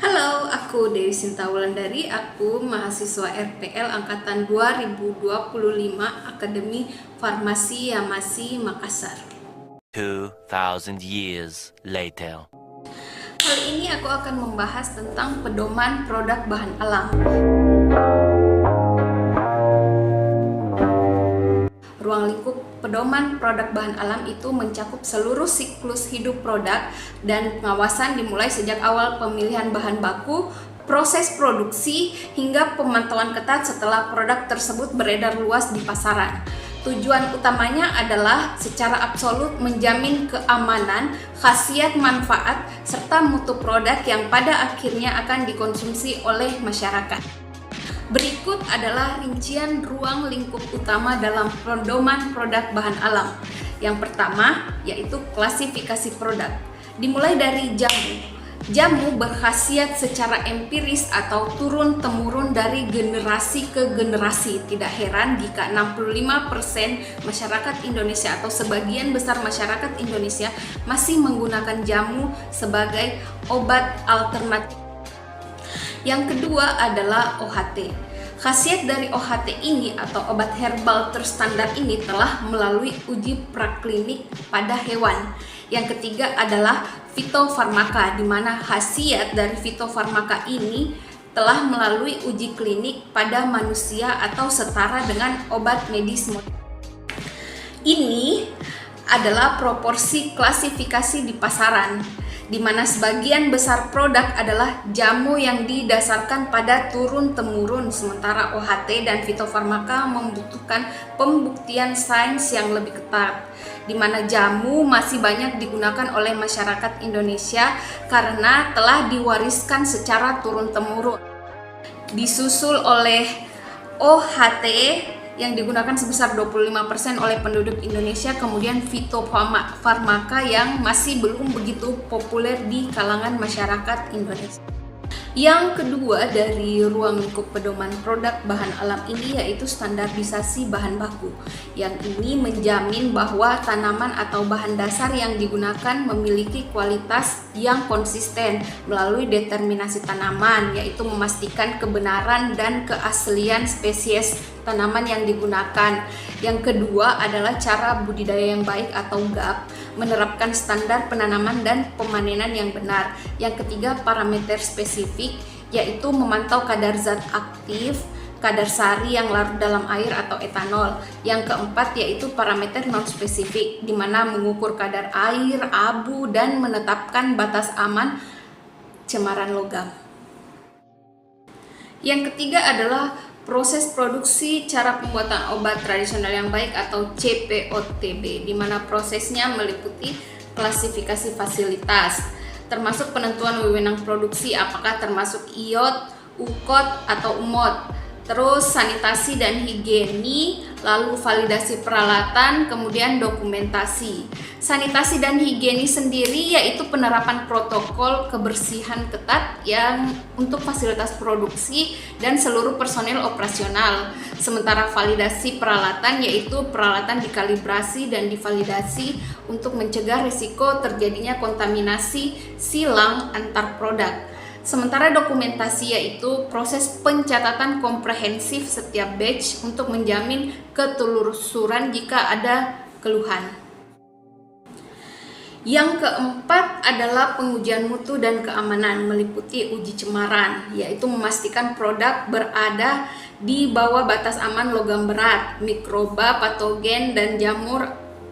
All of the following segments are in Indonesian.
Halo, aku Dewi Sinta Wulandari, aku mahasiswa RPL Angkatan 2025 Akademi Farmasi Yamasi Makassar. 2000 years later. Kali ini aku akan membahas tentang pedoman produk bahan alam. Ruang lingkup pedoman produk bahan alam itu mencakup seluruh siklus hidup produk dan pengawasan dimulai sejak awal pemilihan bahan baku, proses produksi, hingga pemantauan ketat setelah produk tersebut beredar luas di pasaran. Tujuan utamanya adalah secara absolut menjamin keamanan, khasiat manfaat, serta mutu produk yang pada akhirnya akan dikonsumsi oleh masyarakat. Berikut adalah rincian ruang lingkup utama dalam pedoman produk bahan alam. Yang pertama yaitu klasifikasi produk. Dimulai dari jamu. Jamu berkhasiat secara empiris atau turun-temurun dari generasi ke generasi. Tidak heran jika 65% masyarakat Indonesia atau sebagian besar masyarakat Indonesia masih menggunakan jamu sebagai obat alternatif. Yang kedua adalah OHT. Khasiat dari OHT ini atau obat herbal terstandar ini telah melalui uji praklinik pada hewan. Yang ketiga adalah fitofarmaka, di mana khasiat dari fitofarmaka ini telah melalui uji klinik pada manusia atau setara dengan obat medis modern. Ini adalah proporsi klasifikasi di pasaran, di mana sebagian besar produk adalah jamu yang didasarkan pada turun-temurun, sementara OHT dan fitofarmaka membutuhkan pembuktian sains yang lebih ketat, di mana jamu masih banyak digunakan oleh masyarakat Indonesia karena telah diwariskan secara turun-temurun. Disusul oleh OHT yang digunakan sebesar 25% oleh penduduk Indonesia, kemudian fitofarmaka yang masih belum begitu populer di kalangan masyarakat Indonesia. Yang kedua dari ruang lingkup pedoman produk bahan alam ini yaitu standarisasi bahan baku. Yang ini menjamin bahwa tanaman atau bahan dasar yang digunakan memiliki kualitas yang konsisten melalui determinasi tanaman, yaitu memastikan kebenaran dan keaslian spesies tanaman yang digunakan. Yang kedua adalah cara budidaya yang baik atau GAP, menerapkan standar penanaman dan pemanenan yang benar. Yang ketiga parameter spesifik, yaitu memantau kadar zat aktif, kadar sari yang larut dalam air atau etanol. Yang keempat yaitu parameter non spesifik, di mana mengukur kadar air, abu, dan menetapkan batas aman cemaran logam. Yang ketiga adalah proses produksi cara pembuatan obat tradisional yang baik atau CPOTB, di mana prosesnya meliputi klasifikasi fasilitas, termasuk penentuan wewenang produksi apakah termasuk IOT, UKOT atau UMOT, terus sanitasi dan higieni, lalu validasi peralatan, kemudian dokumentasi. Sanitasi dan higieni sendiri yaitu penerapan protokol kebersihan ketat yang untuk fasilitas produksi dan seluruh personel operasional. Sementara validasi peralatan yaitu peralatan dikalibrasi dan divalidasi untuk mencegah risiko terjadinya kontaminasi silang antar produk. Sementara dokumentasi yaitu proses pencatatan komprehensif setiap batch untuk menjamin ketelusuran jika ada keluhan. Yang keempat adalah pengujian mutu dan keamanan, meliputi uji cemaran, yaitu memastikan produk berada di bawah batas aman logam berat, mikroba, patogen, dan jamur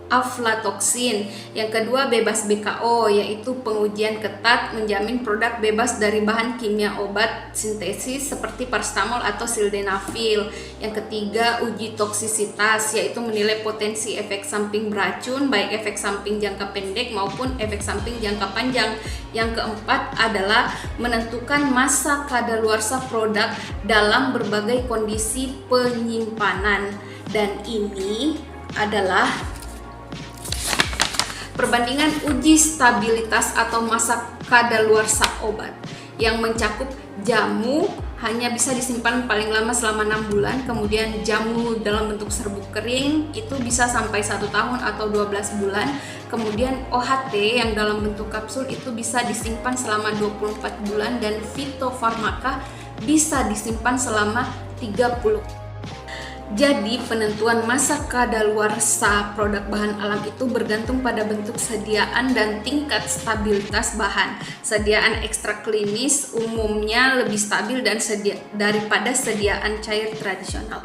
aflatoksin. Yang kedua bebas BKO, yaitu pengujian ketat menjamin produk bebas dari bahan kimia obat sintesis seperti paracetamol atau sildenafil. Yang ketiga uji toksisitas, yaitu menilai potensi efek samping beracun, baik efek samping jangka pendek maupun efek samping jangka panjang. Yang keempat adalah menentukan masa kadaluarsa produk dalam berbagai kondisi penyimpanan, dan ini adalah perbandingan uji stabilitas atau masa kadaluarsa obat yang mencakup jamu, hanya bisa disimpan paling lama selama 6 bulan. Kemudian jamu dalam bentuk serbuk kering itu bisa sampai 1 tahun atau 12 bulan. Kemudian OHT yang dalam bentuk kapsul itu bisa disimpan selama 24 bulan, dan fitofarmaka bisa disimpan selama 30. Jadi penentuan masa kadaluarsa produk bahan alam itu bergantung pada bentuk sediaan dan tingkat stabilitas bahan. Sediaan ekstra klinis umumnya lebih stabil daripada sediaan cair tradisional.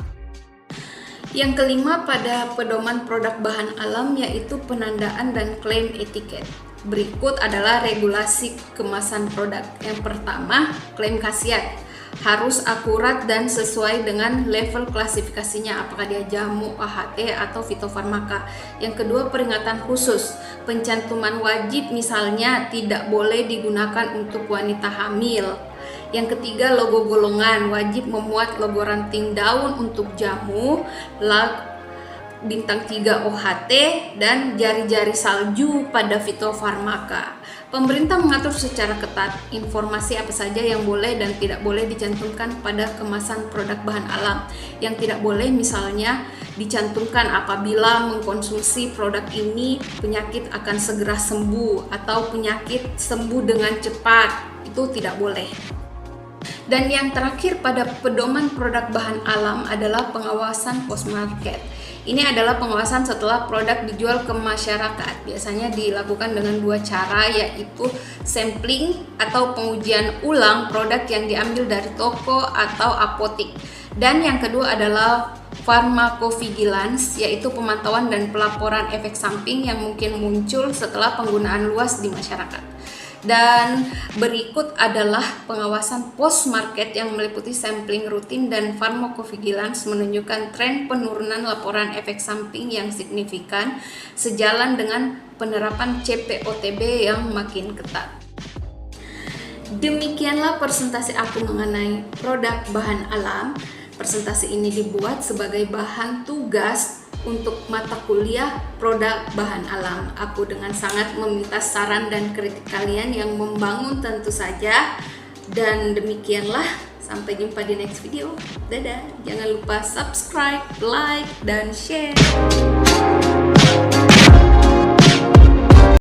Yang kelima pada pedoman produk bahan alam yaitu penandaan dan klaim etiket. Berikut adalah regulasi kemasan produk. Yang pertama, klaim khasiat. Harus akurat dan sesuai dengan level klasifikasinya, apakah dia jamu, AHT, atau fitofarmaka. Yang kedua, peringatan khusus. Pencantuman wajib misalnya tidak boleh digunakan untuk wanita hamil. Yang ketiga, logo golongan. Wajib memuat logo ranting daun untuk jamu, bintang 3 OHT, dan jari-jari salju pada fitofarmaka. Pemerintah mengatur secara ketat informasi apa saja yang boleh dan tidak boleh dicantumkan pada kemasan produk bahan alam. Yang tidak boleh misalnya dicantumkan apabila mengkonsumsi produk ini penyakit akan segera sembuh atau penyakit sembuh dengan cepat. Itu tidak boleh. Dan yang terakhir pada pedoman produk bahan alam adalah pengawasan post market. Ini adalah pengawasan setelah produk dijual ke masyarakat. Biasanya dilakukan dengan 2 cara, yaitu sampling atau pengujian ulang produk yang diambil dari toko atau apotik. Dan yang kedua adalah pharmacovigilance, yaitu pemantauan dan pelaporan efek samping yang mungkin muncul setelah penggunaan luas di masyarakat. Dan berikut adalah pengawasan post market yang meliputi sampling rutin dan pharmacovigilance menunjukkan tren penurunan laporan efek samping yang signifikan sejalan dengan penerapan CPOTB yang makin ketat. Demikianlah presentasi aku mengenai produk bahan alam. Presentasi ini dibuat sebagai bahan tugas untuk mata kuliah produk bahan alam. Aku dengan sangat meminta saran dan kritik kalian yang membangun tentu saja. Dan demikianlah, sampai jumpa di next video. Dadah, jangan lupa subscribe, like, dan share.